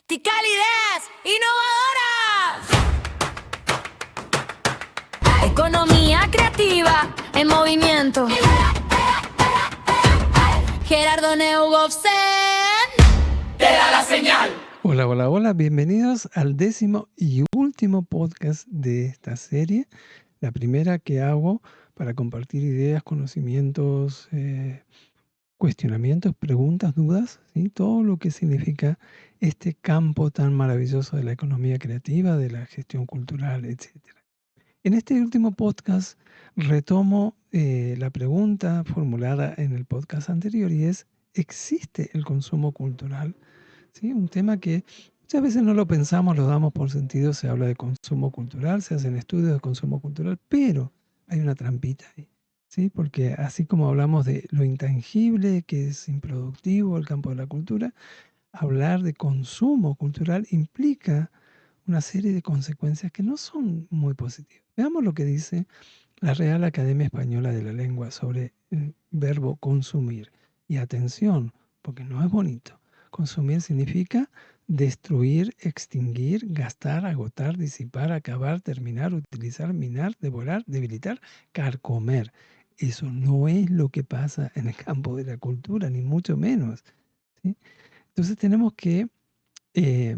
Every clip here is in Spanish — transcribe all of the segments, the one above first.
Verticalidades innovadoras. Economía creativa en movimiento. Gerardo Neugovsen te da la señal. Hola, hola, hola, bienvenidos al 10º y último podcast de esta serie. La primera que hago para compartir ideas, conocimientos, cuestionamientos, preguntas, dudas, ¿sí? Todo lo que significa este campo tan maravilloso de la economía creativa, de la gestión cultural, etc. En este último podcast retomo la pregunta formulada en el podcast anterior y es, ¿existe el consumo cultural? ¿Sí? Un tema que muchas veces no lo pensamos, lo damos por sentido, se habla de consumo cultural, se hacen estudios de consumo cultural, pero hay una trampita ahí, ¿sí? Porque así como hablamos de lo intangible, que es improductivo, el campo de la cultura, hablar de consumo cultural implica una serie de consecuencias que no son muy positivas. Veamos lo que dice la Real Academia Española de la Lengua sobre el verbo consumir. Y atención, porque no es bonito. Consumir significa destruir, extinguir, gastar, agotar, disipar, acabar, terminar, utilizar, minar, devorar, debilitar, carcomer. Eso no es lo que pasa en el campo de la cultura, ni mucho menos, ¿sí? Entonces tenemos que eh,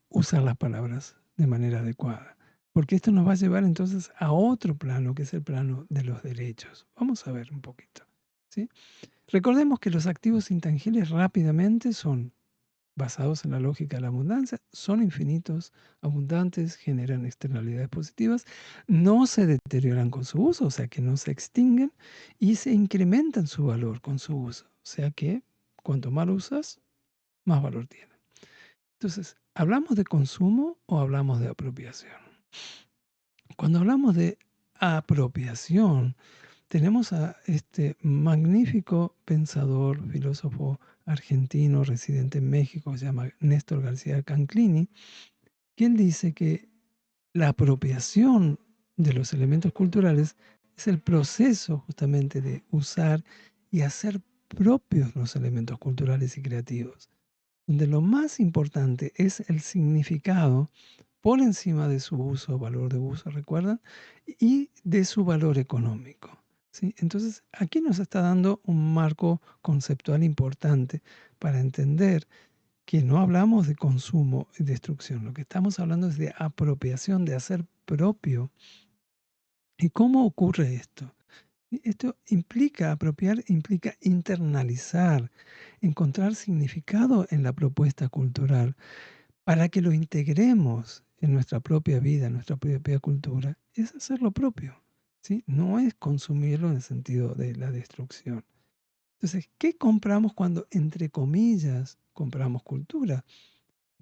usar las palabras de manera adecuada, porque esto nos va a llevar entonces a otro plano, que es el plano de los derechos. Vamos a ver un poquito, ¿sí? Recordemos que los activos intangibles rápidamente son basados en la lógica de la abundancia, son infinitos, abundantes, generan externalidades positivas, no se deterioran con su uso, o sea que no se extinguen, y se incrementan su valor con su uso, o sea que cuanto más lo usas, más valor tiene. Entonces, ¿hablamos de consumo o hablamos de apropiación? Cuando hablamos de apropiación, tenemos a este magnífico pensador, filósofo argentino, residente en México, se llama Néstor García Canclini, que él dice que la apropiación de los elementos culturales es el proceso justamente de usar y hacer propios los elementos culturales y creativos, donde lo más importante es el significado por encima de su uso, valor de uso, ¿recuerdan? Y de su valor económico, ¿sí? Entonces, aquí nos está dando un marco conceptual importante para entender que no hablamos de consumo y destrucción, lo que estamos hablando es de apropiación, de hacer propio. ¿Y cómo ocurre esto? Esto implica apropiar, implica internalizar, encontrar significado en la propuesta cultural para que lo integremos en nuestra propia vida, en nuestra propia cultura, es hacer lo propio, ¿sí? No es consumirlo en el sentido de la destrucción. Entonces, ¿qué compramos cuando, entre comillas, compramos cultura?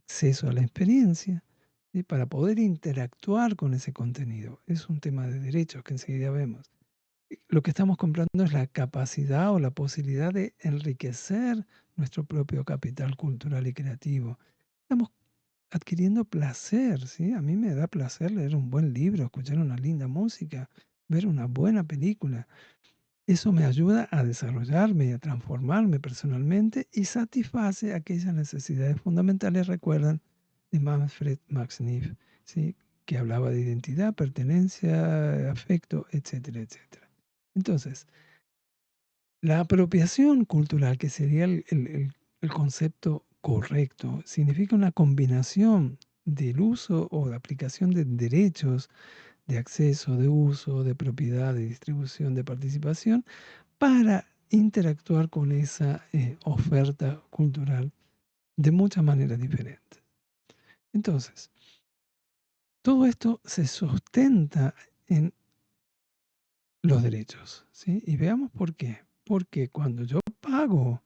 Acceso a la experiencia, ¿sí? Para poder interactuar con ese contenido. Es un tema de derechos que enseguida vemos. Lo que estamos comprando es la capacidad o la posibilidad de enriquecer nuestro propio capital cultural y creativo. Estamos adquiriendo placer, ¿sí? A mí me da placer leer un buen libro, escuchar una linda música, ver una buena película. Eso me ayuda a desarrollarme y a transformarme personalmente y satisface aquellas necesidades fundamentales, recuerdan, de Manfred Max Neef, ¿sí? Que hablaba de identidad, pertenencia, afecto, etcétera, etcétera. Entonces, la apropiación cultural, que sería el concepto correcto, significa una combinación del uso o de aplicación de derechos de acceso, de uso, de propiedad, de distribución, de participación, para interactuar con esa oferta cultural de muchas maneras diferentes. Entonces, todo esto se sustenta en los derechos, ¿sí? Y veamos por qué. Porque cuando yo pago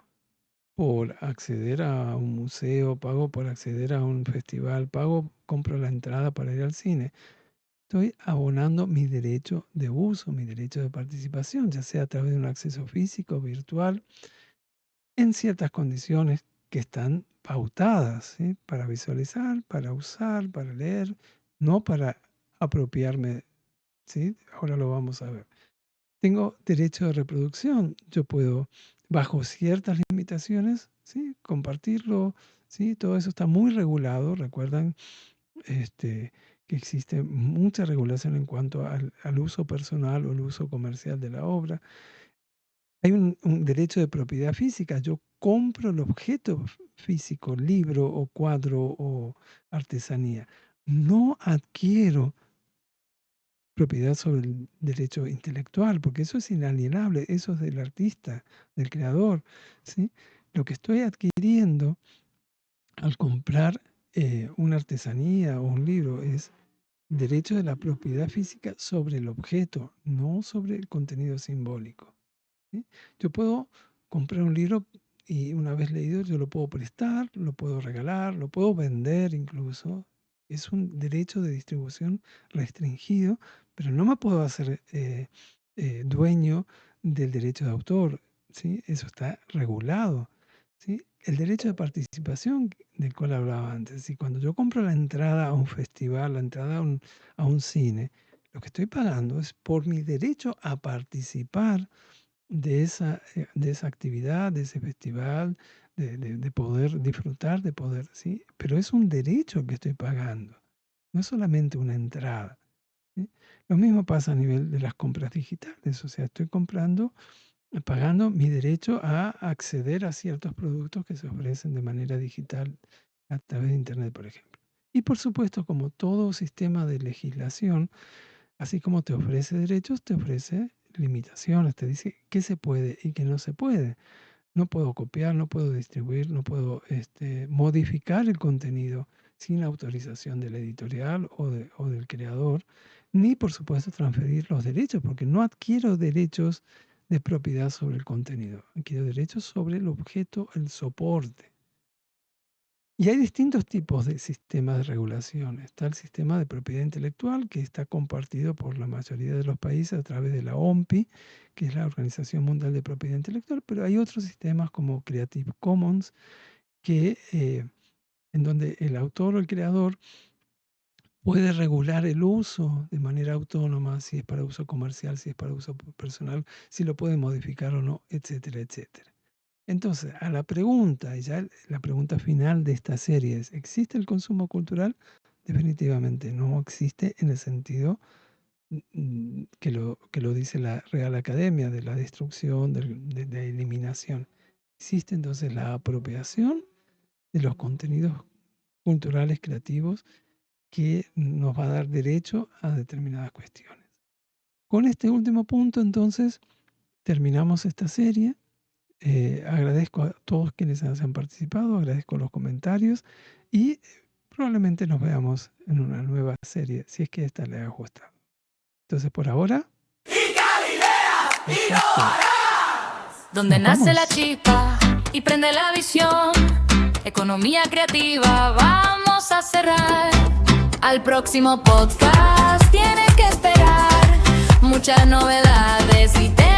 por acceder a un museo, pago por acceder a un festival, compro la entrada para ir al cine, estoy abonando mi derecho de uso, mi derecho de participación, ya sea a través de un acceso físico, virtual, en ciertas condiciones que están pautadas, ¿sí? Para visualizar, para usar, para leer, no para apropiarme, ¿sí? Ahora lo vamos a ver. Tengo derecho de reproducción. Yo puedo, bajo ciertas limitaciones, ¿sí? Compartirlo, ¿sí? Todo eso está muy regulado. Recuerdan que existe mucha regulación en cuanto al uso personal o el uso comercial de la obra. Hay un derecho de propiedad física. Yo compro el objeto físico, libro o cuadro o artesanía. No adquiero propiedad sobre el derecho intelectual, porque eso es inalienable, eso es del artista, del creador, ¿sí? Lo que estoy adquiriendo al comprar una artesanía o un libro es derecho de la propiedad física sobre el objeto, no sobre el contenido simbólico, ¿sí? Yo puedo comprar un libro y una vez leído yo lo puedo prestar, lo puedo regalar, lo puedo vender incluso. Es un derecho de distribución restringido, pero no me puedo hacer dueño del derecho de autor, ¿sí? Eso está regulado, ¿sí? El derecho de participación del cual hablaba antes. Y cuando yo compro la entrada a un festival, la entrada a un cine, lo que estoy pagando es por mi derecho a participar de esa actividad, de ese festival, de poder disfrutar, de poder, ¿sí? Pero es un derecho que estoy pagando, no es solamente una entrada, ¿sí? Lo mismo pasa a nivel de las compras digitales, o sea, estoy pagando mi derecho a acceder a ciertos productos que se ofrecen de manera digital a través de Internet, por ejemplo. Y por supuesto, como todo sistema de legislación, así como te ofrece derechos, te ofrece limitaciones, te dice qué se puede y qué no se puede. No puedo copiar, no puedo distribuir, no puedo modificar el contenido sin autorización del editorial o del creador, ni por supuesto transferir los derechos, porque no adquiero derechos de propiedad sobre el contenido, adquiero derechos sobre el objeto, el soporte. Y hay distintos tipos de sistemas de regulación. Está el sistema de propiedad intelectual, que está compartido por la mayoría de los países a través de la OMPI, que es la Organización Mundial de Propiedad Intelectual, pero hay otros sistemas como Creative Commons, en donde el autor o el creador puede regular el uso de manera autónoma, si es para uso comercial, si es para uso personal, si lo puede modificar o no, etcétera, etcétera. Entonces, a la pregunta, y ya la pregunta final de esta serie es, ¿existe el consumo cultural? Definitivamente no existe en el sentido que lo dice la Real Academia, de la destrucción, de la eliminación. Existe entonces la apropiación de los contenidos culturales creativos que nos va a dar derecho a determinadas cuestiones. Con este último punto, entonces, terminamos esta serie. Agradezco a todos quienes han participado, agradezco los comentarios y probablemente nos veamos en una nueva serie, si es que esta le ha gustado. Entonces, por ahora... Exacto. Donde Nos nace la vamos. chispa y prende la visión. Economía creativa, vamos a cerrar. Al próximo podcast tienes que esperar muchas novedades y temas